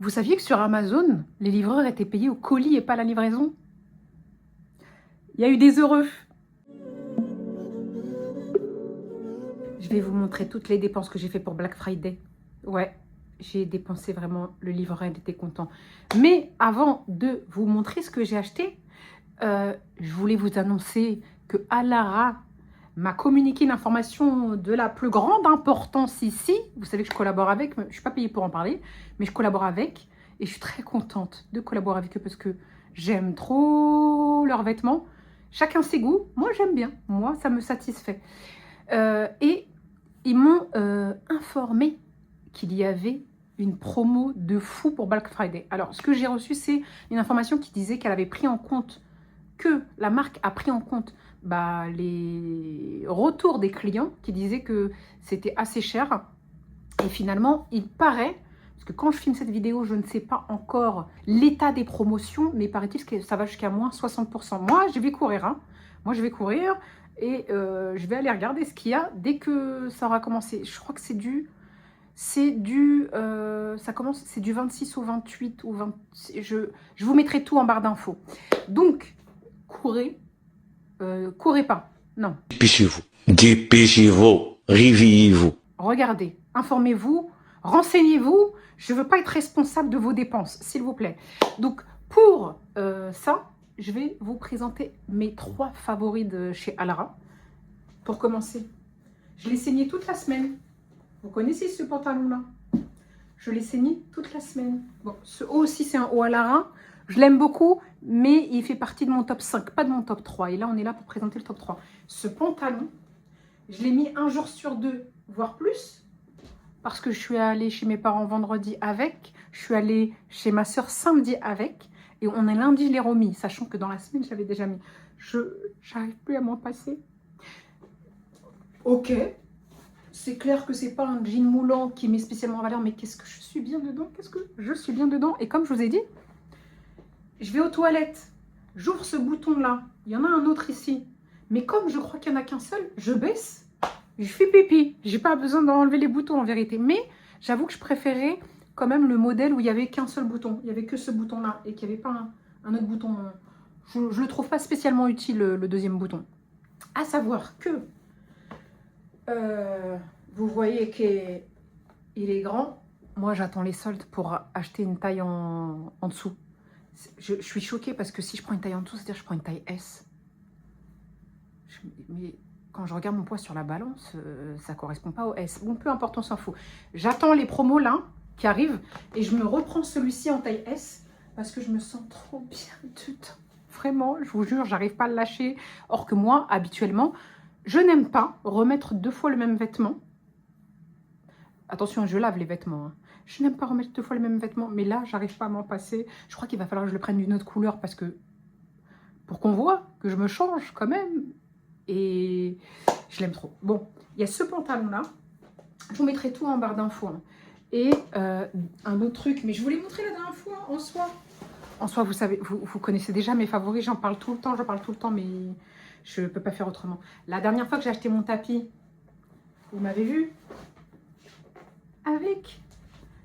Vous saviez que sur Amazon, les livreurs étaient payés au colis et pas à la livraison? Il y a eu des heureux. Je vais vous montrer toutes les dépenses que j'ai fait pour Black Friday. Ouais, j'ai dépensé vraiment, le livreur il était content. Mais avant de vous montrer ce que j'ai acheté, je voulais vous annoncer que Alara m'a communiqué une information de la plus grande importance ici. Vous savez que je collabore avec, je ne suis pas payée pour en parler, mais je collabore avec. Et je suis très contente de collaborer avec eux parce que j'aime trop leurs vêtements. Chacun ses goûts. Moi, j'aime bien. Moi, ça me satisfait. Et ils m'ont informé qu'il y avait une promo de fou pour Black Friday. Alors, ce que j'ai reçu, c'est une information qui disait qu'elle avait pris en compte, que la marque a pris en compte les retours des clients qui disaient que c'était assez cher. Et finalement, il paraît, parce que quand je filme cette vidéo, je ne sais pas encore l'état des promotions, mais paraît-il que ça va jusqu'à moins 60%. Moi, je vais courir. Hein. Moi, je vais courir et je vais aller regarder ce qu'il y a dès que ça aura commencé. Je crois que ça commence, c'est du 26 au 28 ou 20. Je vous mettrai tout en barre d'infos. Donc, courez pas. Non. Dépêchez-vous, réveillez-vous. Regardez, informez-vous, renseignez-vous. Je ne veux pas être responsable de vos dépenses, s'il vous plaît. Donc, pour ça, je vais vous présenter mes 3 favoris de chez Alara. Pour commencer, je l'ai saigné toute la semaine. Vous connaissez ce pantalon-là? Je l'ai saigné toute la semaine. Bon, ce haut aussi, c'est un haut Alara. Je l'aime beaucoup, mais il fait partie de mon top 5, pas de mon top 3. Et là, on est là pour présenter le top 3. Ce pantalon, je l'ai mis un jour sur 2, voire plus, parce que je suis allée chez mes parents vendredi avec, je suis allée chez ma soeur samedi avec, et on est lundi, je l'ai remis, sachant que dans la semaine, je l'avais déjà mis. J'arrive plus à m'en passer. Ok, c'est clair que c'est pas un jean moulant qui met spécialement en valeur, mais qu'est-ce que je suis bien dedans? Qu'est-ce que je suis bien dedans? Et comme je vous ai dit, je vais aux toilettes, j'ouvre ce bouton-là, il y en a un autre ici, mais comme je crois qu'il n'y en a qu'un seul, je baisse, je fais pipi. J'ai pas besoin d'enlever les boutons en vérité, mais j'avoue que je préférais quand même le modèle où il n'y avait qu'un seul bouton, il n'y avait que ce bouton-là et qu'il n'y avait pas un autre bouton. Je ne le trouve pas spécialement utile, le deuxième bouton. À savoir que vous voyez qu'il est grand. Moi, j'attends les soldes pour acheter une taille en dessous. Je suis choquée parce que si je prends une taille en dessous, c'est-à-dire que je prends une taille S. Mais quand je regarde mon poids sur la balance, ça ne correspond pas au S. Bon, peu importe, on s'en fout. J'attends les promos là, qui arrivent, et je me reprends celui-ci en taille S, parce que je me sens trop bien dedans. Vraiment, je vous jure, j'arrive pas à le lâcher. Or que moi, habituellement, je n'aime pas remettre 2 fois le même vêtement. Attention, je lave les vêtements. Hein. Je n'aime pas remettre 2 fois le même vêtement, mais là, j'arrive pas à m'en passer. Je crois qu'il va falloir que je le prenne d'une autre couleur, parce que pour qu'on voit que je me change quand même. Et je l'aime trop. Bon, il y a ce pantalon-là. Je vous mettrai tout en barre d'infos. Hein. Et un autre truc, mais je vous l'ai montré la dernière fois, en soi. En soi, vous savez, vous connaissez déjà mes favoris, j'en parle tout le temps, mais je ne peux pas faire autrement. La dernière fois que j'ai acheté mon tapis, vous m'avez vu, avec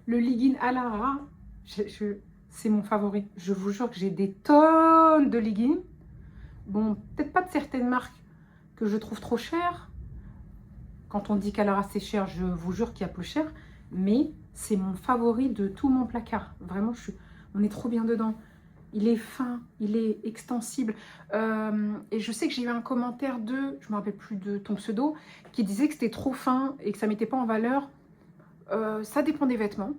le legging Alara, c'est mon favori. Je vous jure que j'ai des tonnes de leggings. Bon, peut-être pas de certaines marques que je trouve trop cher. Quand on dit qu'Alara c'est cher, je vous jure qu'il y a plus cher. Mais c'est mon favori de tout mon placard. Vraiment, on est trop bien dedans. Il est fin, il est extensible. Et je sais que j'ai eu un commentaire je ne me rappelle plus de ton pseudo, qui disait que c'était trop fin et que ça ne mettait pas en valeur. Ça dépend des vêtements.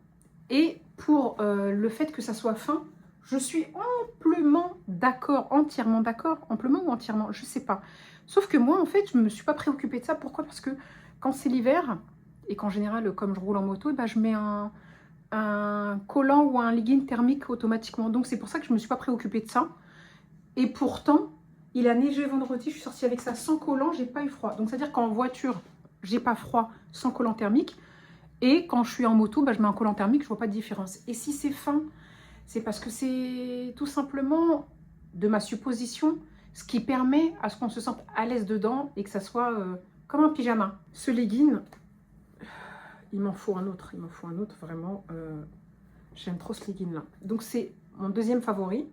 Et pour le fait que ça soit fin, je suis amplement d'accord, entièrement d'accord, amplement ou entièrement, je sais pas. Sauf que moi, en fait, je ne me suis pas préoccupée de ça. Pourquoi? Parce que quand c'est l'hiver, et qu'en général, comme je roule en moto, bah, je mets un collant ou un legging thermique automatiquement. Donc, c'est pour ça que je ne me suis pas préoccupée de ça. Et pourtant, il a neigé vendredi, je suis sortie avec ça sans collant, j'ai pas eu froid. Donc, c'est-à-dire qu'en voiture, j'ai pas froid sans collant thermique. Et quand je suis en moto, bah, je mets un collant thermique, je vois pas de différence. Et si c'est fin, c'est parce que c'est tout simplement, de ma supposition, ce qui permet à ce qu'on se sente à l'aise dedans et que ça soit comme un pyjama. Ce legging, il m'en faut un autre, vraiment. J'aime trop ce legging là. Donc c'est mon deuxième favori.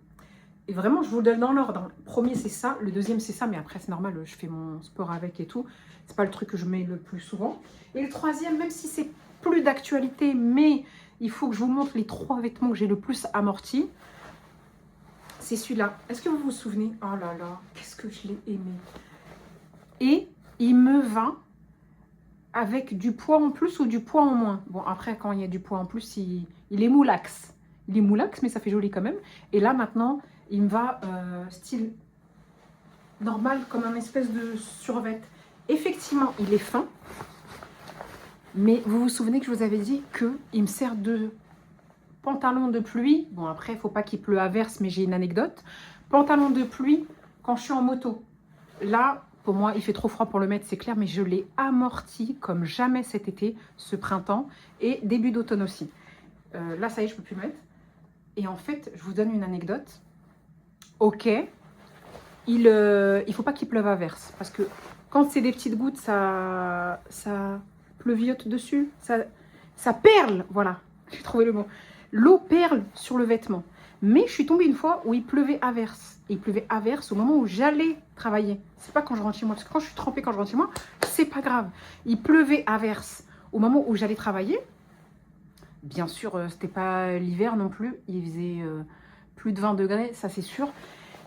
Et vraiment, je vous le donne dans l'ordre. Le premier, c'est ça. Le deuxième, c'est ça. Mais après, c'est normal, je fais mon sport avec et tout. C'est pas le truc que je mets le plus souvent. Et le troisième, même si c'est plus d'actualité, mais il faut que je vous montre les 3 vêtements que j'ai le plus amortis. C'est celui-là. Est-ce que vous vous souvenez? Oh là là, qu'est-ce que je l'ai aimé. Et il me va avec du poids en plus ou du poids en moins. Bon, après, quand il y a du poids en plus, il est moulax. Il est moulax, mais ça fait joli quand même. Et là, maintenant, il me va style normal, comme un espèce de survêt. Effectivement, il est fin. Mais vous vous souvenez que je vous avais dit qu'il me sert de pantalon de pluie. Bon, après, il ne faut pas qu'il pleut à verse, mais j'ai une anecdote. Pantalon de pluie quand je suis en moto. Là, pour moi, il fait trop froid pour le mettre, c'est clair, mais je l'ai amorti comme jamais cet été, ce printemps, et début d'automne aussi. Là, ça y est, je ne peux plus mettre. Et en fait, je vous donne une anecdote. Ok, il ne faut pas qu'il pleuve à verse, parce que quand c'est des petites gouttes, ça pleuviote dessus, ça perle, voilà, j'ai trouvé le mot. L'eau perle sur le vêtement. Mais je suis tombée une fois où il pleuvait à verse. Et il pleuvait à verse au moment où j'allais travailler. C'est pas quand je rentre chez moi, parce que quand je suis trempée, quand je rentre chez moi, c'est pas grave. Il pleuvait à verse au moment où j'allais travailler. Bien sûr, c'était pas l'hiver non plus. Il faisait plus de 20 degrés, ça c'est sûr.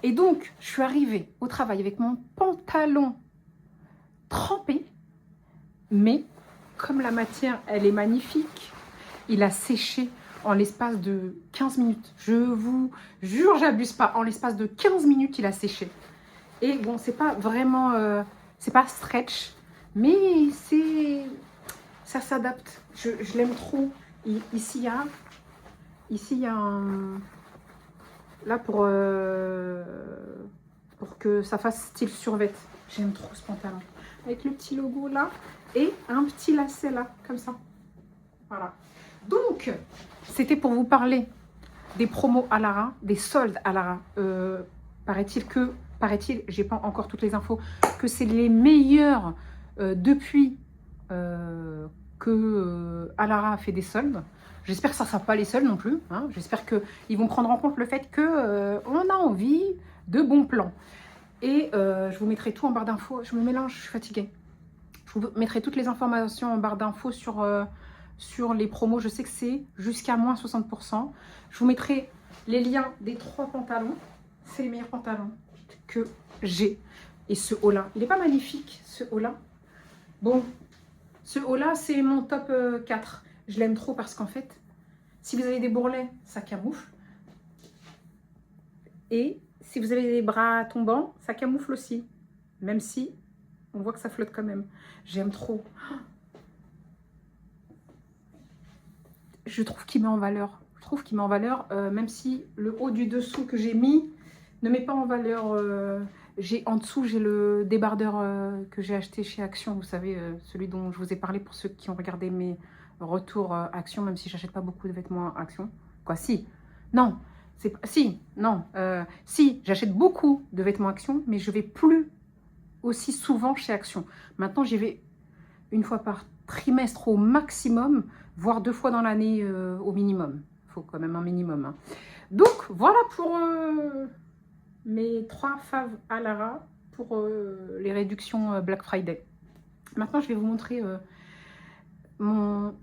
Et donc, je suis arrivée au travail avec mon pantalon trempé. Mais comme la matière, elle est magnifique, il a séché en l'espace de 15 minutes. Je vous jure, j'abuse pas. En l'espace de 15 minutes, il a séché. Et bon, c'est pas vraiment... c'est pas stretch, mais ça s'adapte. Je l'aime trop. Ici, il y a un... Là, pour que ça fasse style survêt. J'aime trop ce pantalon. Avec le petit logo là. Et un petit lacet là, comme ça. Voilà. Donc, c'était pour vous parler des promos à Lara, des soldes à Lara. Paraît-il, j'ai pas encore toutes les infos, que c'est les meilleurs depuis que Alara a fait des soldes. J'espère que ça ne sera pas les seuls non plus. Hein. J'espère qu'ils vont prendre en compte le fait qu'on a envie de bons plans. Et je vous mettrai tout en barre d'infos. Je me mélange, je suis fatiguée. Je vous mettrai toutes les informations en barre d'infos sur les promos. Je sais que c'est jusqu'à moins 60%. Je vous mettrai les liens des 3 pantalons. C'est les meilleurs pantalons que j'ai. Et ce haut-là, il n'est pas magnifique, ce haut-là? Bon, ce haut-là, c'est mon top 4. Je l'aime trop parce qu'en fait, si vous avez des bourrelets, ça camoufle. Et si vous avez des bras tombants, ça camoufle aussi. Même si on voit que ça flotte quand même. J'aime trop. Je trouve qu'il met en valeur. Je trouve qu'il met en valeur, même si le haut du dessous que j'ai mis ne met pas en valeur. En dessous, j'ai le débardeur que j'ai acheté chez Action. Vous savez, celui dont je vous ai parlé pour ceux qui ont regardé mes retours Action, même si j'achète pas beaucoup de vêtements Action. Quoi, si. Non. Si, non. Si, j'achète beaucoup de vêtements Action, mais je vais plus aussi souvent chez Action. Maintenant, j'y vais une fois par trimestre au maximum, voire 2 fois dans l'année au minimum. Il faut quand même un minimum. Hein. Donc, voilà pour mes 3 faves à Lara pour les réductions Black Friday. Maintenant, je vais vous montrer mon...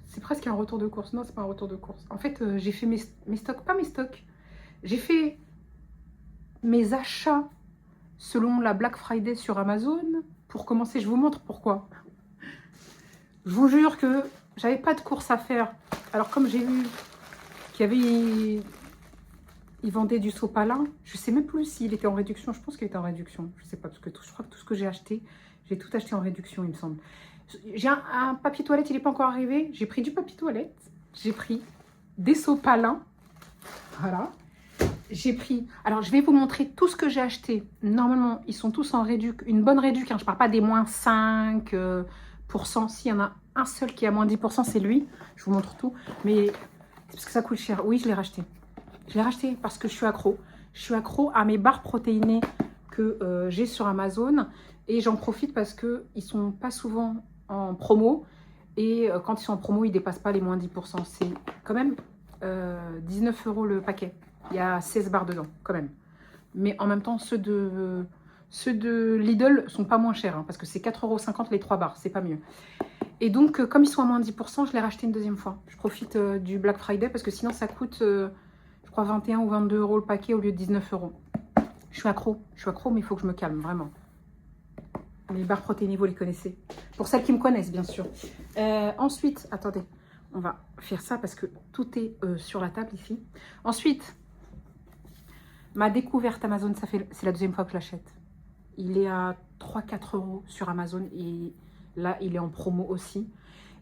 C'est presque un retour de course. Non, c'est pas un retour de course. En fait, j'ai fait mes stocks, pas mes stocks. J'ai fait mes achats selon la Black Friday sur Amazon. Pour commencer, je vous montre pourquoi. Je vous jure que j'avais pas de course à faire. Alors, comme j'ai vu qu'il y avait... Ils vendaient du sopalin. Je sais même plus s'il était en réduction. Je pense qu'il était en réduction. Je sais pas, parce que je crois que tout ce que j'ai acheté, j'ai tout acheté en réduction, il me semble. J'ai un papier toilette, il n'est pas encore arrivé. J'ai pris du papier toilette. J'ai pris des sopalins. Voilà. J'ai pris... Alors, je vais vous montrer tout ce que j'ai acheté. Normalement, ils sont tous en réduc. Une bonne réduc. Hein. Je ne parle pas des moins 5%. S'il y en a un seul qui est à moins 10%, c'est lui. Je vous montre tout. Mais c'est parce que ça coûte cher. Oui, je l'ai racheté. Je l'ai racheté parce que je suis accro. Je suis accro à mes barres protéinées que j'ai sur Amazon. Et j'en profite parce qu'ils ne sont pas souvent en promo. Et quand ils sont en promo, ils ne dépassent pas les moins 10%. C'est quand même 19 € le paquet. Il y a 16 barres dedans, quand même. Mais en même temps, ceux de Lidl sont pas moins chers, hein, parce que c'est 4,50 € les 3 barres, c'est pas mieux. Et donc, comme ils sont à moins 10%, je l'ai racheté une deuxième fois. Je profite du Black Friday, parce que sinon, ça coûte, je crois, 21 ou 22 € le paquet au lieu de 19 €. Je suis accro, mais il faut que je me calme, vraiment. Les barres protéinées, vous les connaissez. Pour celles qui me connaissent, bien sûr. Ensuite, attendez, on va faire ça parce que tout est sur la table ici. Ensuite, ma découverte Amazon, c'est la deuxième fois que je l'achète. Il est à 3-4 € sur Amazon et là, il est en promo aussi.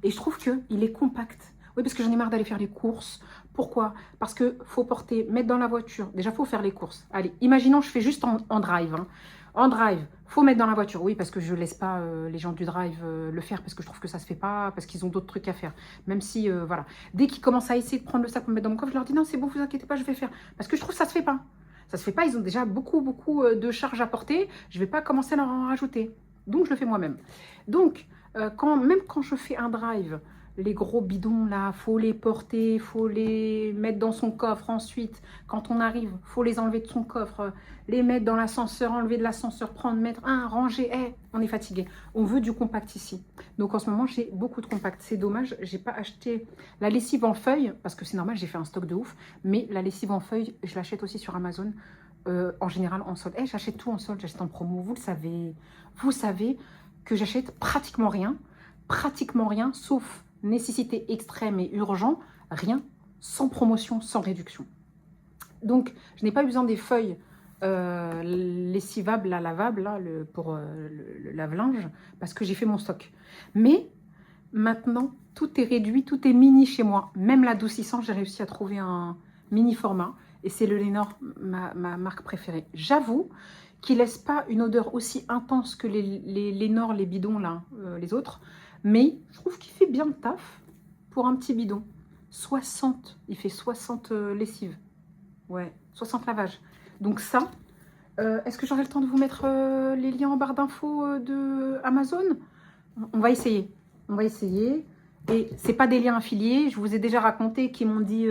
Et je trouve qu'il est compact. Oui, parce que j'en ai marre d'aller faire les courses. Pourquoi? Parce qu'il faut mettre dans la voiture. Déjà, il faut faire les courses. Allez, imaginons, je fais juste en drive. Hein. En drive, faut mettre dans la voiture. Oui, parce que je ne laisse pas les gens du drive le faire parce que je trouve que ça ne se fait pas, parce qu'ils ont d'autres trucs à faire. Même si, voilà. Dès qu'ils commencent à essayer de prendre le sac pour me mettre dans mon coffre, je leur dis non, c'est bon, vous inquiétez pas, je vais faire. Parce que je trouve que ça ne se fait pas. Ça se fait pas, ils ont déjà beaucoup de charges à porter. Je ne vais pas commencer à leur en rajouter. Donc, je le fais moi-même. Donc, même quand je fais un drive, les gros bidons là, faut les porter, faut les mettre dans son coffre. Ensuite, quand on arrive, faut les enlever de son coffre, les mettre dans l'ascenseur, enlever de l'ascenseur, prendre, mettre un, ranger. On est fatigué. On veut du compact ici. Donc en ce moment, j'ai beaucoup de compact. C'est dommage, j'ai pas acheté la lessive en feuille parce que c'est normal, j'ai fait un stock de ouf. Mais la lessive en feuille, je l'achète aussi sur Amazon. En général en solde. J'achète tout en solde, j'achète en promo. Vous le savez. Vous savez que j'achète pratiquement rien, sauf nécessité extrême et urgent, rien, sans promotion, sans réduction. Donc, je n'ai pas eu besoin des feuilles lessivables, lavables, là, pour le lave-linge, parce que j'ai fait mon stock. Mais maintenant, tout est réduit, tout est mini chez moi. Même l'adoucissant, j'ai réussi à trouver un mini format, et c'est le Lénor, ma marque préférée. J'avoue qu'il laisse pas une odeur aussi intense que les Lénor, les bidons, là, les autres, mais je trouve qu'il fait bien le taf pour un petit bidon. 60, il fait 60 lessives. Ouais, 60 lavages. Donc ça, est-ce que j'aurai le temps de vous mettre les liens en barre d'infos de Amazon? On va essayer. On va essayer. Et c'est pas des liens affiliés. Je vous ai déjà raconté qu'ils m'ont dit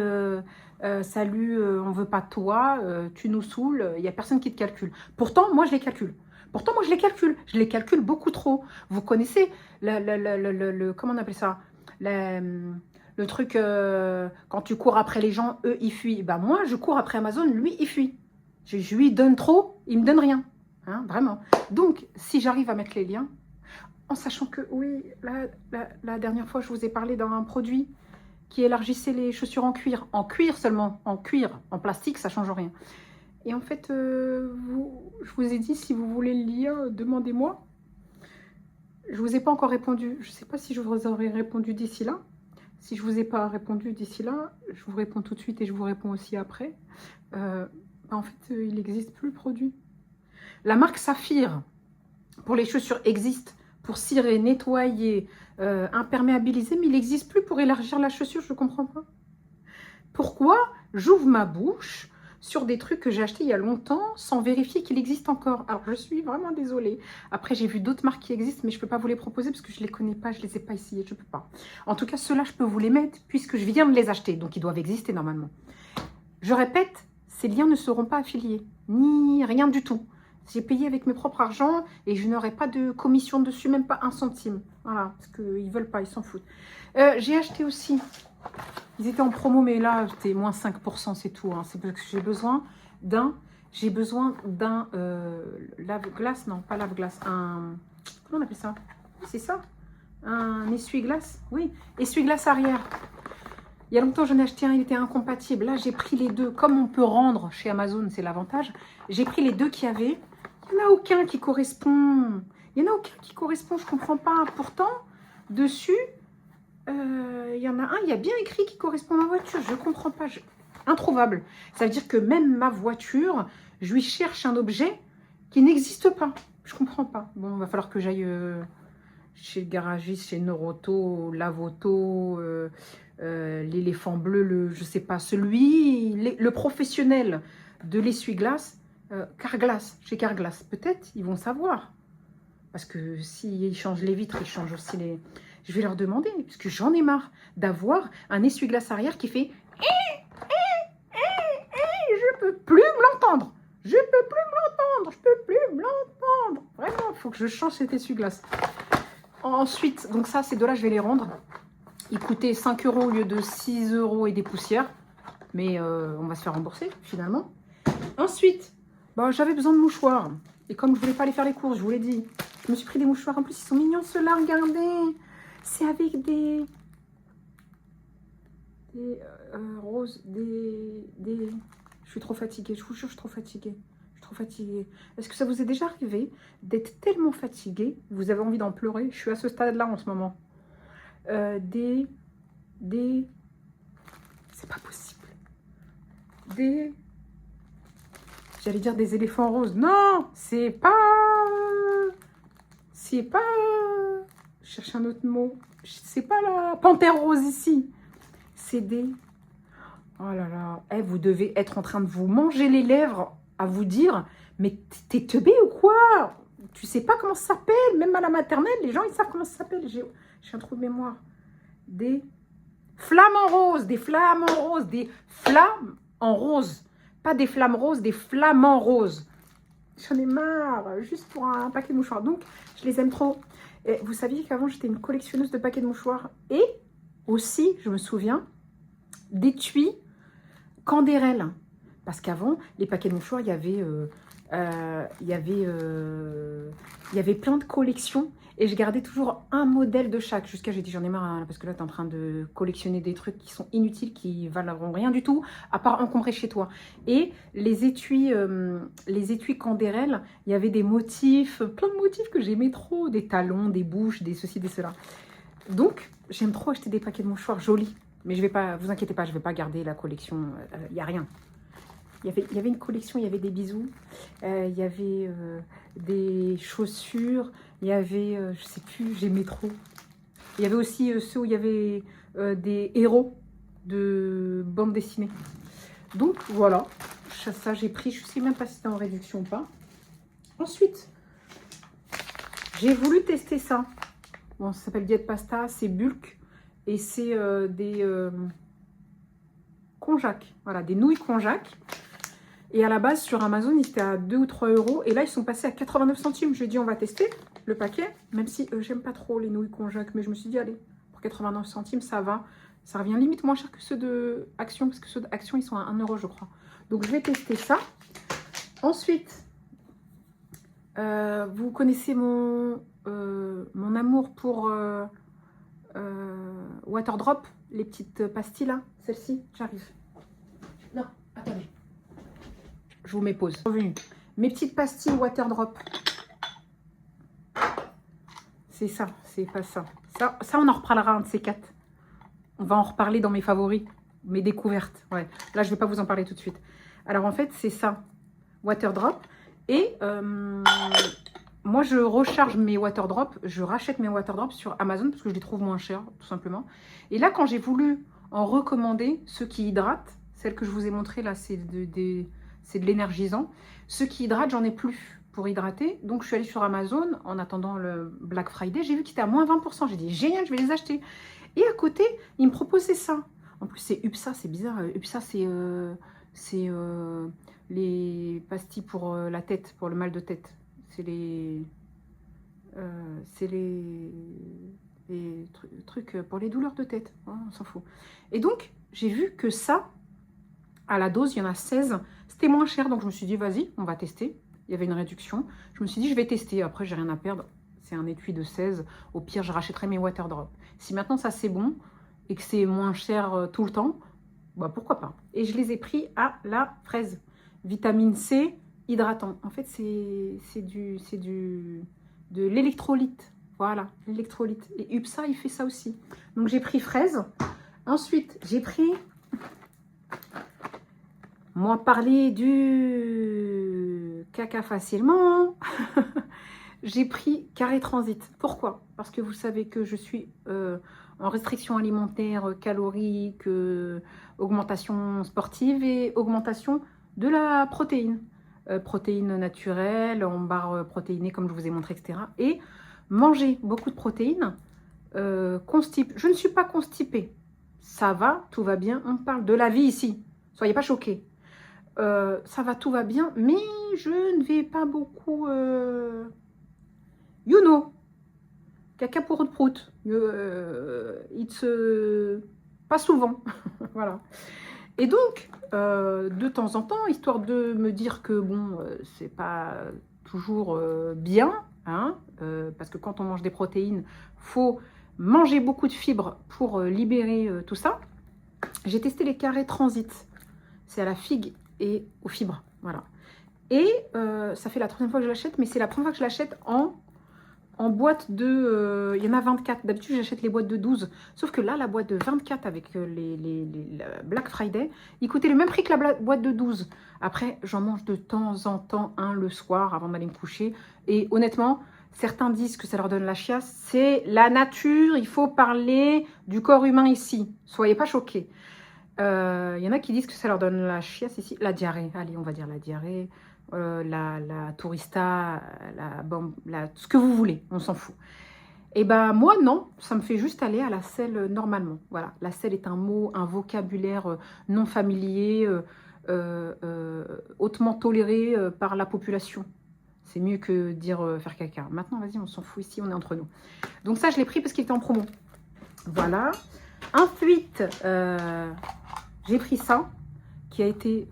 salut, on veut pas de toi, tu nous saoules. Il n'y a personne qui te calcule. Pourtant, moi, je les calcule. Je les calcule beaucoup trop. Vous connaissez comment on appelle ça? Le truc, quand tu cours après les gens, eux, ils fuient. Ben moi, je cours après Amazon, lui, il fuit. Je lui donne trop, il me donne rien. Hein, vraiment. Donc, si j'arrive à mettre les liens, en sachant que, oui, la dernière fois, je vous ai parlé d'un produit qui élargissait les chaussures en cuir seulement, en cuir, en plastique, ça ne change rien. Et en fait, je vous ai dit, si vous voulez le lien, demandez-moi. Je ne vous ai pas encore répondu. Je ne sais pas si je vous aurais répondu d'ici là. Si je ne vous ai pas répondu d'ici là, je vous réponds tout de suite et je vous réponds aussi après. En fait, il n'existe plus le produit. La marque Saphir, pour les chaussures, existe pour cirer, nettoyer, imperméabiliser, mais il n'existe plus pour élargir la chaussure, je ne comprends pas. Pourquoi j'ouvre ma bouche sur des trucs que j'ai achetés il y a longtemps sans vérifier qu'il existe encore? Alors, je suis vraiment désolée. Après, j'ai vu d'autres marques qui existent, mais je ne peux pas vous les proposer parce que je ne les connais pas, je ne les ai pas essayées, je ne peux pas. En tout cas, ceux-là, je peux vous les mettre puisque je viens de les acheter, donc ils doivent exister normalement. Je répète, ces liens ne seront pas affiliés, ni rien du tout. J'ai payé avec mes propres argent et je n'aurai pas de commission dessus, même pas 1 centime. Voilà, parce qu'ils ne veulent pas, ils s'en foutent. J'ai acheté aussi, ils étaient en promo, mais là, c'était moins 5%, c'est tout. Hein. C'est parce que j'ai besoin d'un lave-glace, non, pas lave-glace, comment on appelle ça? C'est ça? Un essuie-glace? Oui, essuie-glace arrière. Il y a longtemps, j'en ai acheté un, il était incompatible. Là, j'ai pris les deux. Comme on peut rendre chez Amazon, c'est l'avantage. J'ai pris les deux qu'il y avait. Il n'y en a aucun qui correspond. Il n'y en a aucun qui correspond, je ne comprends pas. Pourtant, dessus, il y en a un, il y a bien écrit qui correspond à ma voiture. Je ne comprends pas. Introuvable. Ça veut dire que même ma voiture, je lui cherche un objet qui n'existe pas. Je ne comprends pas. Bon, il va falloir que j'aille chez le garagiste, chez Neuroto, Lavoto, l'éléphant bleu, je sais pas, le professionnel de l'essuie-glace, Carglass, chez Carglass. Peut-être, ils vont savoir. Parce que s'ils changent les vitres, ils changent aussi les... je vais leur demander, parce que j'en ai marre d'avoir un essuie-glace arrière qui fait je peux plus me l'entendre. Je peux plus me l'entendre. Je peux plus me l'entendre. Vraiment, il faut que je change cet essuie-glace. Ensuite, donc ça, ces deux-là, je vais les rendre. Ils coûtaient 5 € au lieu de 6 € et des poussières. Mais on va se faire rembourser, finalement. Ensuite, bah, j'avais besoin de mouchoirs. Et comme je voulais pas aller faire les courses, je vous l'ai dit, je me suis pris des mouchoirs. En plus, ils sont mignons, ceux-là, regardez. C'est avec des roses, Je suis trop fatiguée, je vous jure, je suis trop fatiguée. Je suis trop fatiguée. Est-ce que ça vous est déjà arrivé d'être tellement fatiguée, vous avez envie d'en pleurer? Je suis à ce stade-là en ce moment. C'est pas possible. J'allais dire des éléphants roses. Non, c'est pas... Je cherche un autre mot. C'est pas la panthère rose ici. C'est des... Oh là là. Eh, vous devez être en train de vous manger les lèvres à vous dire, mais t'es teubé ou quoi? Tu sais pas comment ça s'appelle? Même à la maternelle, les gens, ils savent comment ça s'appelle. J'ai un trou de mémoire. Des flammes en rose. Des flammes en rose. Des flammes en rose. Pas des flammes roses, des flamants roses. J'en ai marre, juste pour un paquet de mouchoirs. Donc, je les aime trop. Et vous saviez qu'avant, j'étais une collectionneuse de paquets de mouchoirs. Et aussi, je me souviens, d'étuis Candérel. Parce qu'avant, les paquets de mouchoirs, il y avait plein de collections. Et je gardais toujours un modèle de chaque. Jusqu'à, j'ai dit, j'en ai marre, hein, parce que là, tu es en train de collectionner des trucs qui sont inutiles, qui valeront rien du tout, à part encombrer chez toi. Et les étuis Candérel, il y avait des motifs, plein de motifs que j'aimais trop. Des talons, des bouches, des ceci, des cela. Donc, j'aime trop acheter des paquets de mouchoirs jolis. Mais je vais pas, vous inquiétez pas, je ne vais pas garder la collection. Il n'y a rien. Il y avait une collection, il y avait des bijoux, il y avait des chaussures, il y avait, je sais plus, j'aimais trop. Il y avait aussi ceux où il y avait des héros de bande dessinée. Donc voilà, ça j'ai pris, je ne sais même pas si c'était en réduction ou pas. Ensuite, j'ai voulu tester ça. Bon, ça s'appelle Diet Pasta, c'est bulk et c'est des konjac, voilà, des nouilles konjac. Et à la base, sur Amazon, ils étaient à 2 ou 3 €. Et là, ils sont passés à 89 centimes. Je lui ai dit, on va tester le paquet. Même si j'aime pas trop les nouilles konjac. Mais je me suis dit, allez, pour 89 centimes, ça va. Ça revient limite moins cher que ceux de Action. Parce que ceux d'Action, ils sont à 1 €, je crois. Donc, je vais tester ça. Ensuite, vous connaissez mon amour pour Waterdrop. Les petites pastilles, là. Celle-ci, j'arrive. Non, attendez. Je vous mets pause. Revenu. Mes petites pastilles Waterdrop. C'est ça, c'est pas ça. Ça, on en reparlera un de ces quatre. On va en reparler dans mes favoris, mes découvertes. Ouais. Là, je ne vais pas vous en parler tout de suite. Alors, en fait, c'est ça, Waterdrop. Et moi, je recharge mes Waterdrop. Je rachète mes Waterdrop sur Amazon parce que je les trouve moins chers, tout simplement. Et là, quand j'ai voulu en recommander ceux qui hydratent, celles que je vous ai montrées là, c'est de l'énergisant. Ceux qui hydratent, j'en ai plus pour hydrater. Donc, je suis allée sur Amazon en attendant le Black Friday. J'ai vu qu'il était à moins 20%. J'ai dit, génial, je vais les acheter. Et à côté, ils me proposaient ça. En plus, c'est UPSA, c'est bizarre. UPSA, c'est les pastilles pour la tête, pour le mal de tête. C'est les trucs pour les douleurs de tête. Oh, on s'en fout. Et donc, j'ai vu que ça, à la dose, il y en a 16. C'était moins cher, donc je me suis dit, vas-y, on va tester. Il y avait une réduction. Je me suis dit, je vais tester. Après, j'ai rien à perdre. C'est un étui de 16. Au pire, je rachèterai mes Waterdrop. Si maintenant, ça, c'est bon et que c'est moins cher tout le temps, bah, pourquoi pas. Et je les ai pris à la fraise. Vitamine C, hydratant. En fait, c'est de l'électrolyte. Voilà, l'électrolyte. Et UPSA, il fait ça aussi. Donc, j'ai pris fraise. Ensuite, j'ai pris... Moi, parler du caca facilement, j'ai pris Carré Transit. Pourquoi? Parce que vous savez que je suis en restriction alimentaire, calorique, augmentation sportive et augmentation de la protéine. Protéines naturelles, en barre protéinée comme je vous ai montré, etc. Et manger beaucoup de protéines constipe. Je ne suis pas constipée. Ça va, tout va bien. On parle de la vie ici. Soyez pas choqués. Ça va, tout va bien. Mais je ne vais pas beaucoup... you know. Caca pour prout. It's... pas souvent. Voilà. Et donc, de temps en temps, histoire de me dire que, bon, c'est pas toujours bien, hein, parce que quand on mange des protéines, faut manger beaucoup de fibres pour libérer tout ça. J'ai testé les carrés transit. C'est à la figue et aux fibres, voilà. Et ça fait la troisième fois que je l'achète, mais c'est la première fois que je l'achète en boîte de... il y en a 24. D'habitude, j'achète les boîtes de 12. Sauf que là, la boîte de 24 avec la Black Friday, il coûtait le même prix que la boîte de 12. Après, j'en mange de temps en temps un le soir avant d'aller me coucher. Et honnêtement, certains disent que ça leur donne la chiasse. C'est la nature. Il faut parler du corps humain ici. Soyez pas choqués. Il y en a qui disent que ça leur donne la chiasse ici. La diarrhée. Allez, on va dire la diarrhée. La tourista, ce que vous voulez, on s'en fout. Et ben moi non, ça me fait juste aller à la selle normalement. Voilà, la selle est un mot, un vocabulaire non familier, hautement toléré par la population. C'est mieux que dire faire caca. Maintenant, vas-y, on s'en fout ici, on est entre nous. Donc ça, je l'ai pris parce qu'il était en promo. Voilà. Ensuite, j'ai pris ça, qui a été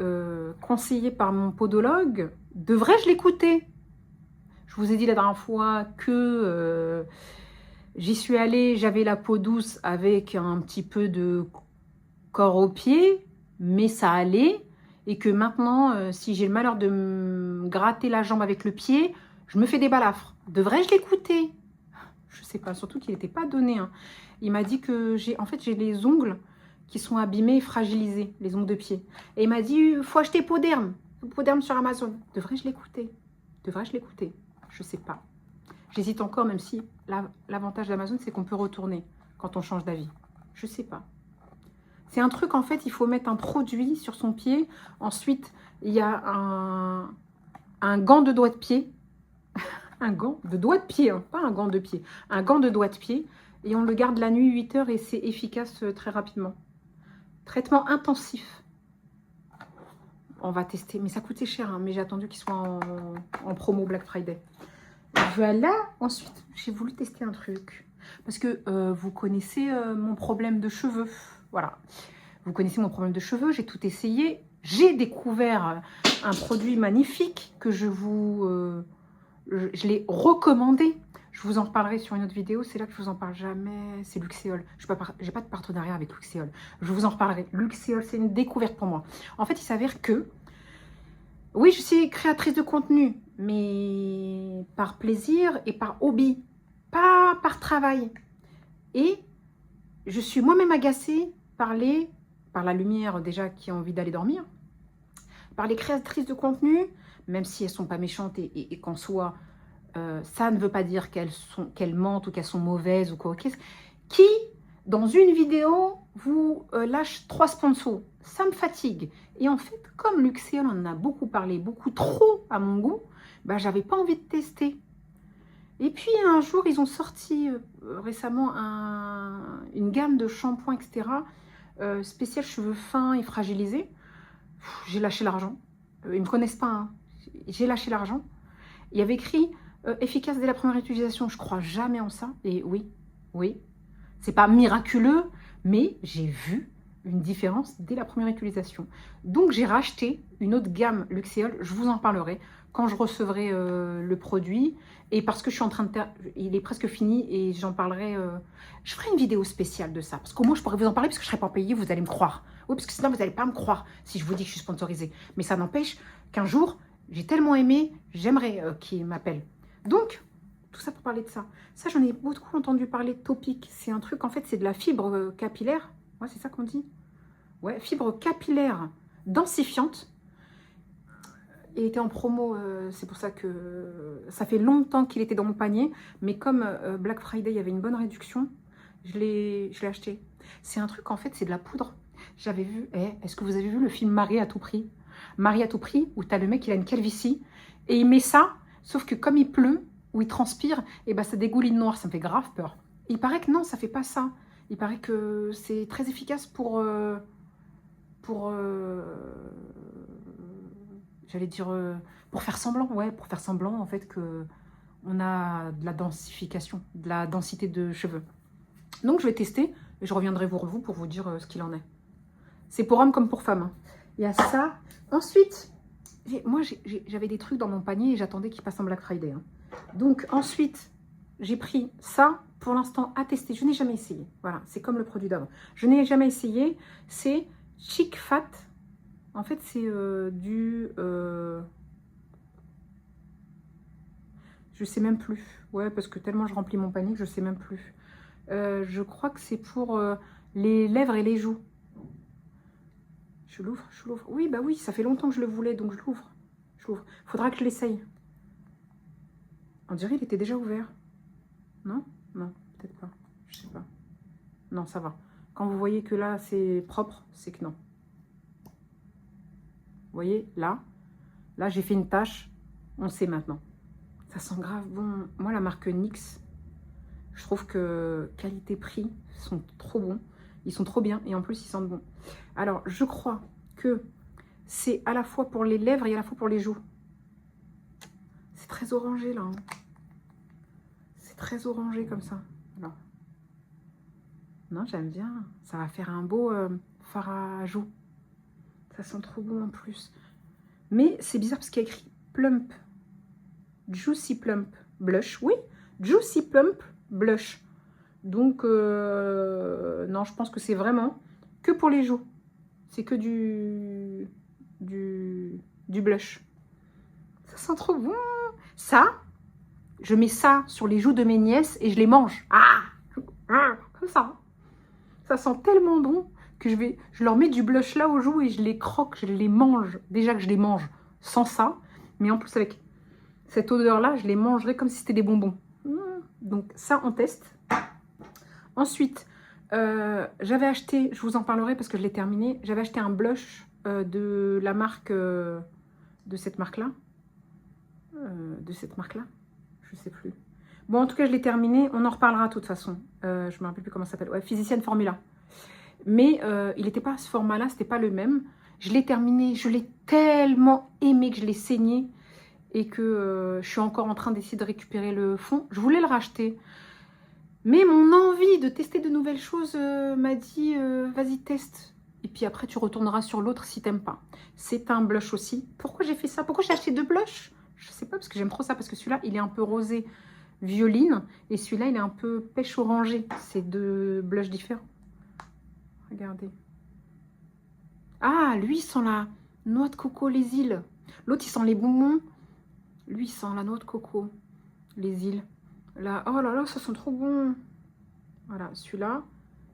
conseillé par mon podologue. Devrais-je l'écouter? Je vous ai dit la dernière fois que j'y suis allée, j'avais la peau douce avec un petit peu de corps au pied, mais ça allait. Et que maintenant, si j'ai le malheur de me gratter la jambe avec le pied, je me fais des balafres. Devrais-je l'écouter? Je sais pas, surtout qu'il n'était pas donné. Hein. Il m'a dit que j'ai les ongles qui sont abîmés et fragilisés, les ongles de pied. Et il m'a dit, il faut acheter Poderm sur Amazon. Devrais-je l'écouter? Devrais-je l'écouter? Je sais pas. J'hésite encore, même si l'avantage d'Amazon, c'est qu'on peut retourner quand on change d'avis. Je sais pas. C'est un truc, en fait, il faut mettre un produit sur son pied. Ensuite, il y a un gant de doigt de pied. Un gant de doigt de pied, hein, pas un gant de pied. Un gant de doigt de pied. Et on le garde la nuit 8 heures et c'est efficace très rapidement. Traitement intensif. On va tester, mais ça coûtait cher, hein, mais j'ai attendu qu'il soit en promo Black Friday. Voilà, ensuite, j'ai voulu tester un truc. Parce que vous connaissez mon problème de cheveux. Voilà, vous connaissez mon problème de cheveux, j'ai tout essayé. J'ai découvert un produit magnifique que je l'ai recommandé. Je vous en reparlerai sur une autre vidéo, c'est là que je vous en parle jamais, c'est Luxéol. Je n'ai pas de partenariat avec Luxéol. Je vous en reparlerai. Luxéol, c'est une découverte pour moi. En fait, il s'avère que, oui, je suis créatrice de contenu, mais par plaisir et par hobby, pas par travail. Et je suis moi-même agacée par la lumière déjà qui a envie d'aller dormir, par les créatrices de contenu, même si elles ne sont pas méchantes et qu'en soi... ça ne veut pas dire qu'elles mentent ou qu'elles sont mauvaises ou quoi. Qui, dans une vidéo, vous lâche 3 sponsors. Ça me fatigue. Et en fait, comme Luxéol en a beaucoup parlé, beaucoup trop à mon goût, bah, j'avais pas envie de tester. Et puis un jour, ils ont sorti récemment une gamme de shampoings, etc. Spécial cheveux fins et fragilisés. J'ai lâché l'argent. Ils ne me connaissent pas. Hein. J'ai lâché l'argent. Il y avait écrit... efficace dès la première utilisation, je crois jamais en ça. Et oui, c'est pas miraculeux, mais j'ai vu une différence dès la première utilisation. Donc j'ai racheté une autre gamme Luxéol, je vous en parlerai quand je recevrai le produit. Et parce que je suis en train de... il est presque fini et j'en parlerai... je ferai une vidéo spéciale de ça. Parce qu'au moins je pourrais vous en parler parce que je ne serai pas payée, vous allez me croire. Oui, parce que sinon vous n'allez pas me croire si je vous dis que je suis sponsorisée. Mais ça n'empêche qu'un jour, j'ai tellement aimé, j'aimerais qu'il m'appelle. Donc, tout ça pour parler de ça. Ça, j'en ai beaucoup entendu parler de Topic. C'est un truc, en fait, c'est de la fibre capillaire. Ouais, c'est ça qu'on dit. Ouais, fibre capillaire densifiante. Il était en promo, c'est pour ça que ça fait longtemps qu'il était dans mon panier. Mais comme Black Friday, il y avait une bonne réduction, je l'ai acheté. C'est un truc, en fait, c'est de la poudre. J'avais vu, est-ce que vous avez vu le film Marie à tout prix? Marie à tout prix, où tu as le mec, il a une calvitie, et il met ça... Sauf que comme il pleut ou il transpire, et ben ça dégouline noir, ça me fait grave peur. Il paraît que non, ça fait pas ça. Il paraît que c'est très efficace pour j'allais dire, pour faire semblant, ouais, pour faire semblant en fait que on a de la densification, de la densité de cheveux. Donc je vais tester et je reviendrai pour vous pour vous dire ce qu'il en est. C'est pour hommes comme pour femmes. Hein. Il y a ça. Ensuite, moi j'avais des trucs dans mon panier et j'attendais qu'ils passent en Black Friday. Hein. Donc ensuite, j'ai pris ça pour l'instant à tester. Je n'ai jamais essayé. Voilà, c'est comme le produit d'avant. Je n'ai jamais essayé. C'est Chic Fat. En fait, c'est du... je sais même plus. Ouais, parce que tellement je remplis mon panier que je sais même plus. Je crois que c'est pour les lèvres et les joues. Je l'ouvre, je l'ouvre. Oui, bah oui, ça fait longtemps que je le voulais, donc je l'ouvre. Je l'ouvre. Faudra que je l'essaye. On dirait qu'il était déjà ouvert. Non? Non, peut-être pas. Je sais pas. Non, ça va. Quand vous voyez que là, c'est propre, c'est que non. Vous voyez, là, j'ai fait une tache. On sait maintenant. Ça sent grave bon. Moi, la marque NYX, je trouve que qualité-prix sont trop bons. Ils sont trop bien et en plus, ils sentent bon. Alors, je crois que c'est à la fois pour les lèvres et à la fois pour les joues. C'est très orangé, là. Hein. C'est très orangé comme ça. Alors. Non, j'aime bien. Ça va faire un beau fard à joues. Ça sent trop bon en plus. Mais c'est bizarre parce qu'il y a écrit Plump. Juicy Plump Blush. Oui, Juicy Plump Blush. Donc, non, je pense que c'est vraiment que pour les joues. C'est que du blush. Ça sent trop bon. Ça, je mets ça sur les joues de mes nièces et je les mange. Ah, comme ça. Ça sent tellement bon que je leur mets du blush là aux joues et je les croque, je les mange. Déjà que je les mange sans ça, mais en plus avec cette odeur-là, je les mangerai comme si c'était des bonbons. Donc ça, on teste. Ensuite, j'avais acheté, je vous en parlerai parce que je l'ai terminé, j'avais acheté un blush de la marque, de cette marque-là. Je sais plus. Bon, en tout cas, je l'ai terminé. On en reparlera de toute façon. Je ne me rappelle plus comment ça s'appelle. Ouais, Physicienne Formula. Mais il n'était pas à ce format-là, c'était pas le même. Je l'ai terminé. Je l'ai tellement aimé que je l'ai saigné et que je suis encore en train d'essayer de récupérer le fond. Je voulais le racheter. Mais mon envie de tester de nouvelles choses m'a dit vas-y, teste. Et puis après, tu retourneras sur l'autre si t'aimes pas. C'est un blush aussi. Pourquoi j'ai fait ça? Pourquoi j'ai acheté 2 blushs? Je sais pas, parce que j'aime trop ça. Parce que celui-là, il est un peu rosé violine. Et celui-là, il est un peu pêche orangé. C'est 2 blushs différents. Regardez. Ah, lui, il sent la noix de coco, les îles. L'autre, il sent les bonbons. Lui, il sent la noix de coco, les îles. Là, oh là là, ça sent trop bon. Voilà, celui-là,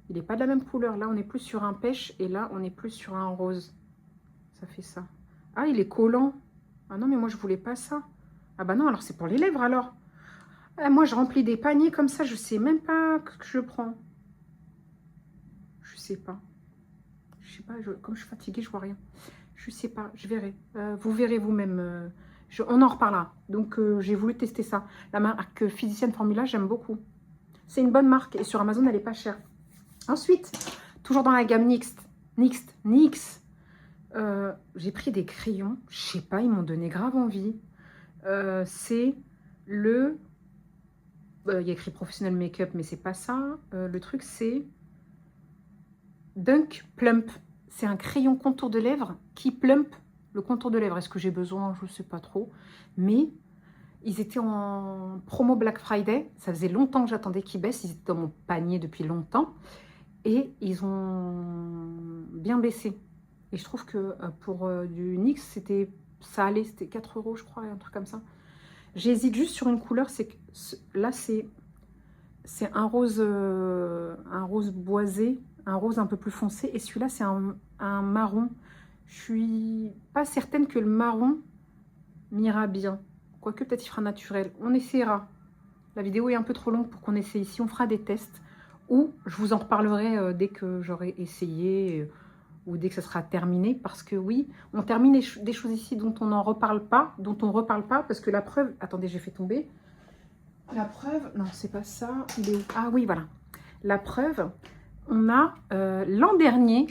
il n'est pas de la même couleur. Là, on est plus sur un pêche et là, on est plus sur un rose. Ça fait ça. Ah, il est collant. Ah non, mais moi, je voulais pas ça. Ah bah non, alors c'est pour les lèvres, alors. Ah, moi, je remplis des paniers comme ça. Je sais même pas ce que je prends. Je sais pas. Je sais pas, comme je suis fatiguée, je vois rien. Je sais pas, je verrai. Vous verrez vous-même. On en reparlera. Donc, j'ai voulu tester ça. La marque Physicienne Formula, j'aime beaucoup. C'est une bonne marque et sur Amazon, elle n'est pas chère. Ensuite, toujours dans la gamme NYX, j'ai pris des crayons. Je sais pas, ils m'ont donné grave envie. C'est le... il y a écrit Professionnel Make-up, mais c'est pas ça. Le truc, c'est Dunk Plump. C'est un crayon contour de lèvres qui plump le contour de lèvres. Est-ce que j'ai besoin? Je ne sais pas trop. Mais ils étaient en promo Black Friday. Ça faisait longtemps que j'attendais qu'ils baissent. Ils étaient dans mon panier depuis longtemps. Et ils ont bien baissé. Et je trouve que pour du NYX, ça allait. C'était 4 €, je crois, un truc comme ça. J'hésite juste sur une couleur. C'est que là, c'est un rose boisé. Un rose un peu plus foncé. Et celui-là, c'est un marron. Je suis pas certaine que le marron m'ira bien. Quoique, peut-être il fera naturel. On essaiera. La vidéo est un peu trop longue pour qu'on essaye ici. On fera des tests. Ou je vous en reparlerai dès que j'aurai essayé ou dès que ça sera terminé. Parce que oui, on termine des choses ici dont on n'en reparle pas. Parce que la preuve... Attendez, j'ai fait tomber. La preuve, non, c'est pas ça. Il est où? Ah oui, voilà. La preuve, on a l'an dernier,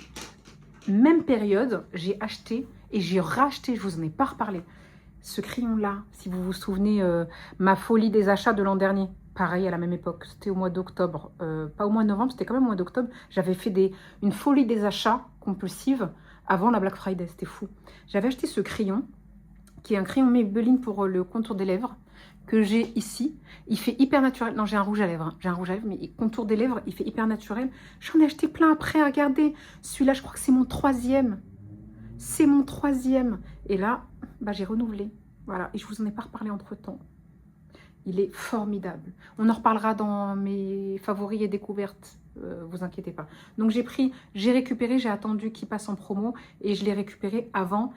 même période, j'ai acheté et j'ai racheté, je vous en ai pas reparlé, ce crayon-là, si vous vous souvenez, ma folie des achats de l'an dernier. Pareil, à la même époque, c'était au mois d'octobre, pas au mois de novembre, c'était quand même au mois d'octobre. J'avais fait une folie des achats compulsive avant la Black Friday, c'était fou. J'avais acheté ce crayon, qui est un crayon Maybelline pour le contour des lèvres, que j'ai ici. Il fait hyper naturel. Non, j'ai un rouge à lèvres. Hein. J'ai un rouge à lèvres, mais contour des lèvres, il fait hyper naturel. J'en ai acheté plein après, regardez. Celui-là, je crois que c'est mon 3e. C'est mon 3e. Et là, bah, j'ai renouvelé. Voilà, et je vous en ai pas reparlé entre-temps. Il est formidable. On en reparlera dans mes favoris et découvertes. Vous inquiétez pas. Donc j'ai récupéré, j'ai attendu qu'il passe en promo et je l'ai récupéré avant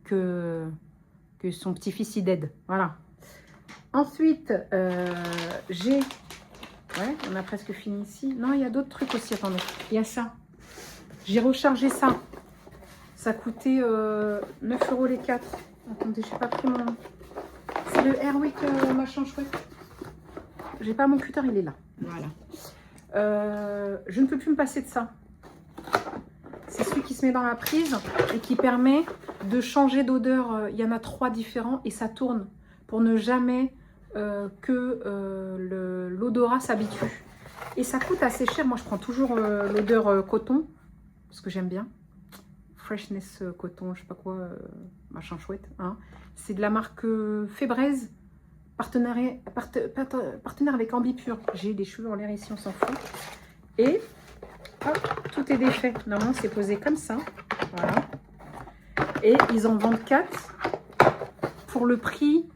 que son petit-fils y dead. Voilà. Ensuite, j'ai... Ouais, on a presque fini ici. Non, il y a d'autres trucs aussi. Attendez, il y a ça. J'ai rechargé ça. Ça coûtait 9 € les 4. Attendez, j'ai pas pris mon... C'est le Airwick machin chouette. J'ai pas mon cutter, il est là. Voilà. Je ne peux plus me passer de ça. C'est celui qui se met dans la prise et qui permet de changer d'odeur. Il y en a 3 différents et ça tourne pour ne jamais que l'odorat s'habitue. Et ça coûte assez cher. Moi, je prends toujours l'odeur coton parce que j'aime bien. Freshness coton, je sais pas quoi, machin chouette. Hein. C'est de la marque Febreze, partenaire avec Ambipure. J'ai des cheveux en l'air ici, on s'en fout. Et hop, tout est défait. Normalement, c'est posé comme ça. Voilà. Et ils en vendent 4 pour le prix,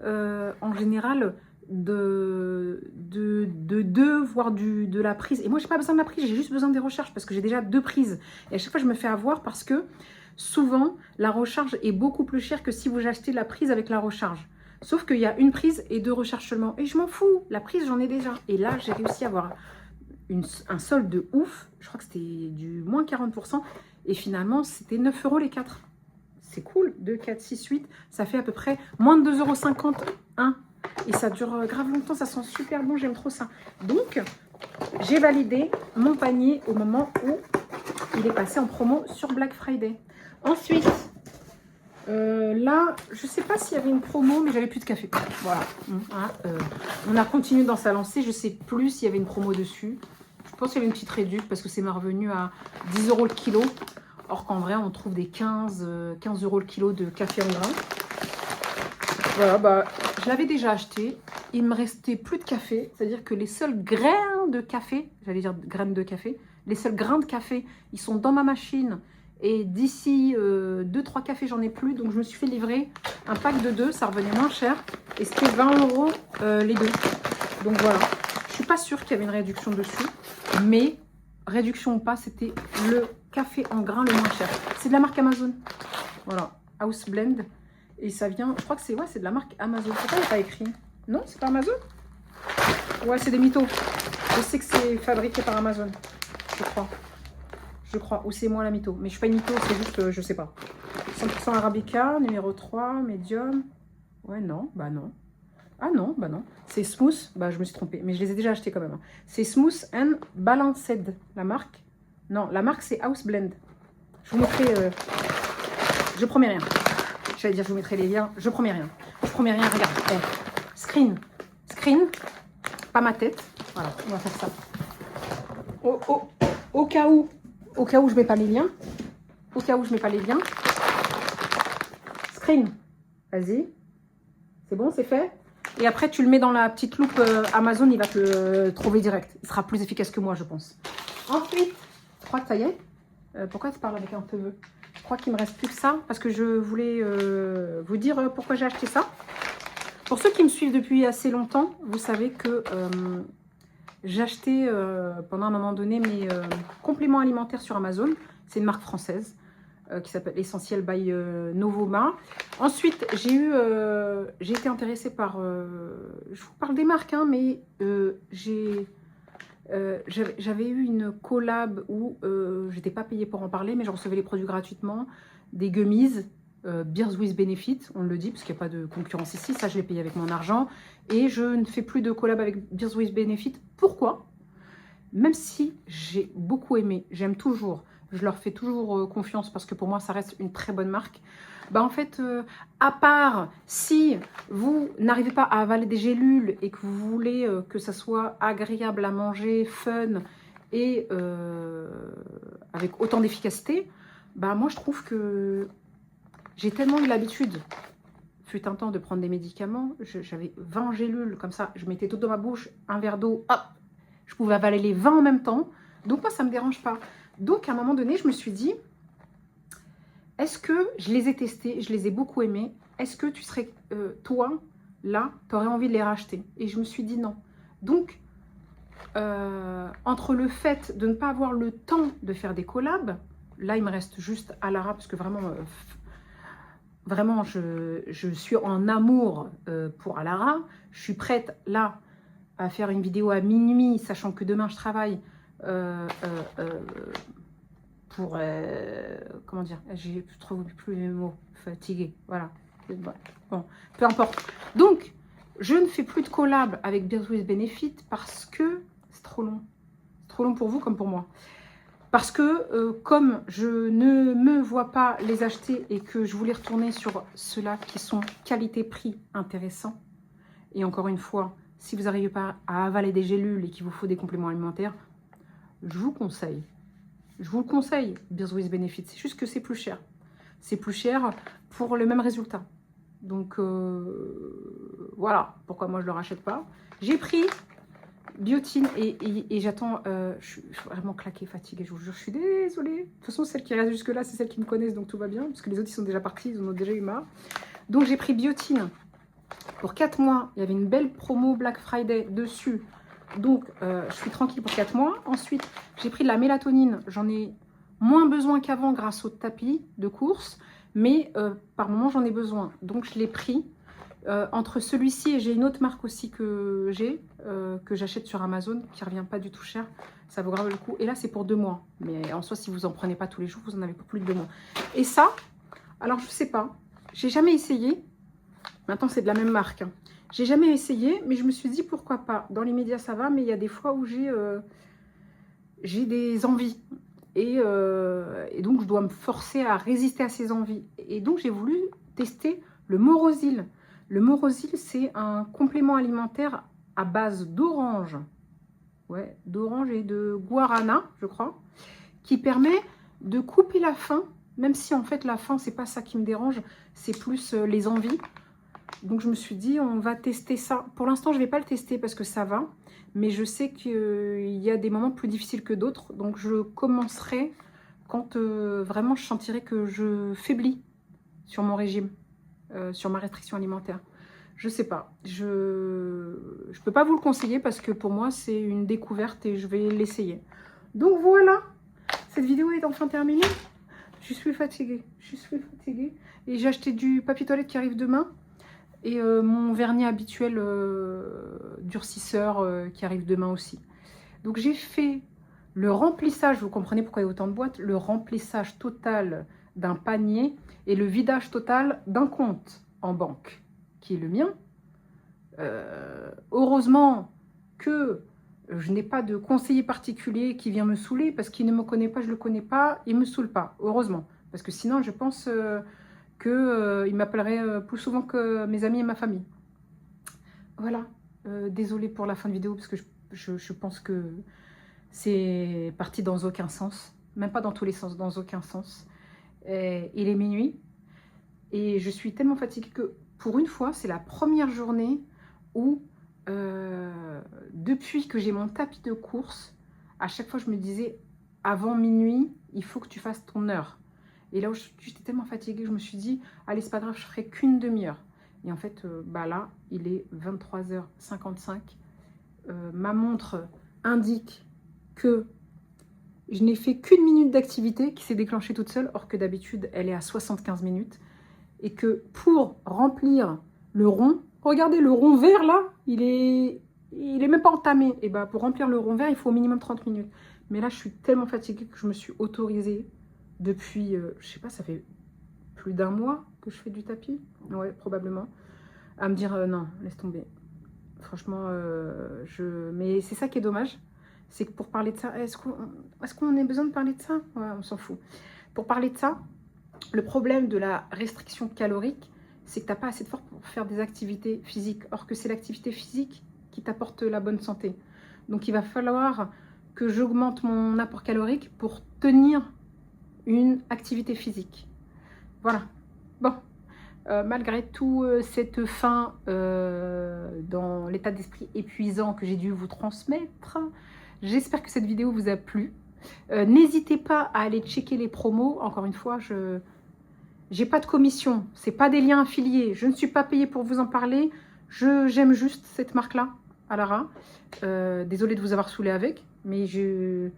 en général, de 2, voire de la prise. Et moi, j'ai pas besoin de la prise, j'ai juste besoin des recharges parce que j'ai déjà 2 prises. Et à chaque fois, je me fais avoir parce que souvent, la recharge est beaucoup plus chère que si vous achetez la prise avec la recharge. Sauf qu'il y a une prise et 2 recharges seulement. Et je m'en fous, la prise, j'en ai déjà. Et là, j'ai réussi à avoir un solde de ouf. Je crois que c'était du moins 40%. Et finalement, c'était 9 € les 4. C'est cool. 2, 4, 6, 8. Ça fait à peu près moins de 2,50 € un. Et ça dure grave longtemps. Ça sent super bon. J'aime trop ça. Donc, j'ai validé mon panier au moment où il est passé en promo sur Black Friday. Ensuite, là, je ne sais pas s'il y avait une promo, mais j'avais plus de café. Voilà. On a continué dans sa lancée. Je ne sais plus s'il y avait une promo dessus. Je pense qu'il y avait une petite réduction parce que c'est revenu à 10 € le kilo. Or qu'en vrai, on trouve des 15 € le kilo de café en grains. Voilà, bah, je l'avais déjà acheté. Il me restait plus de café. C'est-à-dire que les seuls grains de café, j'allais dire graines de café, les seuls grains de café, ils sont dans ma machine. Et d'ici 2-3 cafés, j'en ai plus. Donc, je me suis fait livrer un pack de 2. Ça revenait moins cher. Et c'était 20 € les 2. Donc, voilà. Je suis pas sûre qu'il y avait une réduction dessus. Mais, réduction ou pas, c'était le café en grains le moins cher. C'est de la marque Amazon. Voilà. House Blend. Et ça vient, je crois que c'est de la marque Amazon. Pourquoi il n'y a pas écrit? Non, c'est pas Amazon? Ouais, c'est des mythos. Je sais que c'est fabriqué par Amazon. Je crois. Ou c'est moi la mytho. Mais je suis pas une mytho, c'est juste, je sais pas. 100% Arabica, numéro 3, médium. Ouais, non, bah non. Ah non, bah non. C'est Smooth, bah je me suis trompée. Mais je les ai déjà achetés quand même. C'est Smooth and Balanced, la marque. Non, la marque c'est House Blend. Je vous mettrai... je promets rien. J'allais dire je vous mettrai les liens. Je promets rien. Je promets rien, regarde. Screen. Pas ma tête. Voilà, on va faire ça. Au cas où je mets pas les liens. Screen. Vas-y. C'est bon, c'est fait. Et après, tu le mets dans la petite loupe Amazon, il va te le trouver direct. Il sera plus efficace que moi, je pense. Ensuite, je crois que ça y est. Pourquoi tu parles avec un peu? Je crois qu'il me reste plus que ça parce que je voulais vous dire pourquoi j'ai acheté ça. Pour ceux qui me suivent depuis assez longtemps, vous savez que j'ai acheté pendant un moment donné mes compléments alimentaires sur Amazon. C'est une marque française qui s'appelle Essentiel by Novoma. Ensuite, j'ai été intéressée par... je vous parle des marques, hein, mais j'avais eu une collab où j'étais pas payée pour en parler, mais je recevais les produits gratuitement, des gummies. Beers with Benefit, on le dit, parce qu'il n'y a pas de concurrence ici. Ça, je l'ai payé avec mon argent. Et je ne fais plus de collab avec Beers with Benefit. Pourquoi? Même si j'ai beaucoup aimé, j'aime toujours, je leur fais toujours confiance parce que pour moi, ça reste une très bonne marque. Bah en fait, à part si vous n'arrivez pas à avaler des gélules et que vous voulez que ça soit agréable à manger, fun et avec autant d'efficacité, bah moi je trouve que j'ai tellement eu l'habitude, fut un temps, de prendre des médicaments. J'avais 20 gélules comme ça, je mettais tout dans ma bouche, un verre d'eau, hop, je pouvais avaler les 20 en même temps. Donc moi, ça ne me dérange pas. Donc à un moment donné, je me suis dit, est-ce que je les ai testés, je les ai beaucoup aimés, est-ce que tu serais, toi, là, tu aurais envie de les racheter? Et je me suis dit non. Donc, entre le fait de ne pas avoir le temps de faire des collabs, là, il me reste juste Alara, parce que vraiment, vraiment, je suis en amour pour Alara. Je suis prête, là, à faire une vidéo à minuit, sachant que demain, je travaille pour... comment dire? Je trouve plus les mots. Fatiguée, voilà. Bon, peu importe. Donc, je ne fais plus de collab avec Beers with Benefit parce que c'est trop long. C'est trop long pour vous comme pour moi. Parce que comme je ne me vois pas les acheter et que je voulais retourner sur ceux-là qui sont qualité-prix intéressants, et encore une fois, si vous n'arrivez pas à avaler des gélules et qu'il vous faut des compléments alimentaires, je vous conseille. Je vous le conseille, Beers with Benefit. C'est juste que c'est plus cher. C'est plus cher pour le même résultat. Donc, voilà pourquoi moi je ne le rachète pas. J'ai pris Biotine et j'attends, je suis vraiment claquée, fatiguée, je vous jure, je suis désolée. De toute façon, celles qui restent jusque-là, c'est celles qui me connaissent, donc tout va bien, parce que les autres, ils sont déjà partis, ils en ont déjà eu marre. Donc, j'ai pris Biotine pour 4 mois. Il y avait une belle promo Black Friday dessus. Donc, je suis tranquille pour 4 mois. Ensuite, j'ai pris de la mélatonine. J'en ai moins besoin qu'avant grâce au tapis de course, mais par moment, j'en ai besoin. Donc, je l'ai pris. Entre celui-ci et j'ai une autre marque aussi que j'achète sur Amazon, qui ne revient pas du tout cher, ça vaut grave le coup. Et là, c'est pour 2 mois. Mais en soi, si vous n'en prenez pas tous les jours, vous en avez pour plus de 2 mois. Et ça, alors je ne sais pas, j'ai jamais essayé. Maintenant, c'est de la même marque. Hein. J'ai jamais essayé, mais je me suis dit pourquoi pas. Dans les médias, ça va, mais il y a des fois où j'ai des envies. Et donc, je dois me forcer à résister à ces envies. Et donc, j'ai voulu tester le Morosil. Le Morosil, c'est un complément alimentaire à base d'orange. Ouais, d'orange et de guarana, je crois, qui permet de couper la faim, même si en fait la faim, c'est pas ça qui me dérange, c'est plus les envies. Donc je me suis dit, on va tester ça. Pour l'instant, je ne vais pas le tester parce que ça va, mais je sais qu'il y a des moments plus difficiles que d'autres. Donc je commencerai quand vraiment je sentirai que je faiblis sur mon régime. Sur ma restriction alimentaire. Je sais pas. Je peux pas vous le conseiller parce que pour moi, c'est une découverte et je vais l'essayer. Donc voilà, cette vidéo est enfin terminée. Je suis fatiguée. Je suis fatiguée. Et j'ai acheté du papier toilette qui arrive demain. Et mon vernis habituel durcisseur qui arrive demain aussi. Donc j'ai fait le remplissage, vous comprenez pourquoi il y a autant de boîtes, le remplissage total d'un panier et le vidage total d'un compte en banque, qui est le mien. Heureusement que je n'ai pas de conseiller particulier qui vient me saouler, parce qu'il ne me connaît pas, je ne le connais pas, il ne me saoule pas, heureusement. Parce que sinon, je pense qu'il m'appellerait plus souvent que mes amis et ma famille. Voilà, désolée pour la fin de vidéo, parce que je pense que c'est parti dans aucun sens, même pas dans tous les sens, dans aucun sens. Il est minuit et je suis tellement fatiguée que pour une fois, c'est la première journée où, depuis que j'ai mon tapis de course, à chaque fois je me disais, avant minuit, il faut que tu fasses ton heure. Et là où j'étais tellement fatiguée, je me suis dit, allez, c'est pas grave, je ferai qu'une demi-heure. Et en fait, bah là, il est 23h55. Ma montre indique que je n'ai fait qu'une minute d'activité qui s'est déclenchée toute seule, or que d'habitude, elle est à 75 minutes. Et que pour remplir le rond, regardez le rond vert là, il est même pas entamé. Et bah pour remplir le rond vert, il faut au minimum 30 minutes. Mais là, je suis tellement fatiguée que je me suis autorisée depuis, je sais pas, ça fait plus d'1 mois que je fais du tapis. Ouais, probablement. À me dire, non, laisse tomber. Franchement, mais c'est ça qui est dommage. C'est que pour parler de ça, est-ce qu'on a besoin de parler de ça? Ouais, on s'en fout. Pour parler de ça, le problème de la restriction calorique, c'est que tu n'as pas assez de force pour faire des activités physiques. Or que c'est l'activité physique qui t'apporte la bonne santé. Donc il va falloir que j'augmente mon apport calorique pour tenir une activité physique. Voilà. Bon. Malgré tout cette fin dans l'état d'esprit épuisant que j'ai dû vous transmettre, j'espère que cette vidéo vous a plu. N'hésitez pas à aller checker les promos. Encore une fois, je n'ai pas de commission, c'est pas des liens affiliés, je ne suis pas payée pour vous en parler. J'aime juste cette marque-là, Alara. Désolée de vous avoir saoulé avec, mais c'est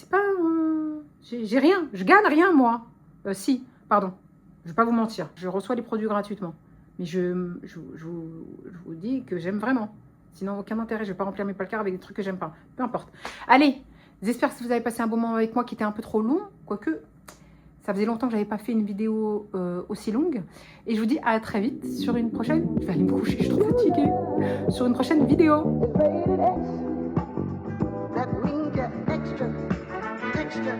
pas... j'ai rien, je gagne rien moi. Si, pardon. Je ne vais pas vous mentir, je reçois les produits gratuitement. Mais je vous dis que j'aime vraiment. Sinon, aucun intérêt, je ne vais pas remplir mes placards avec des trucs que j'aime pas. Peu importe. Allez, j'espère que vous avez passé un bon moment avec moi qui était un peu trop long. Quoique, ça faisait longtemps que je n'avais pas fait une vidéo aussi longue. Et je vous dis à très vite sur une prochaine... Je vais aller me coucher, je suis trop fatiguée. Sur une prochaine vidéo. That means you're extra, extra.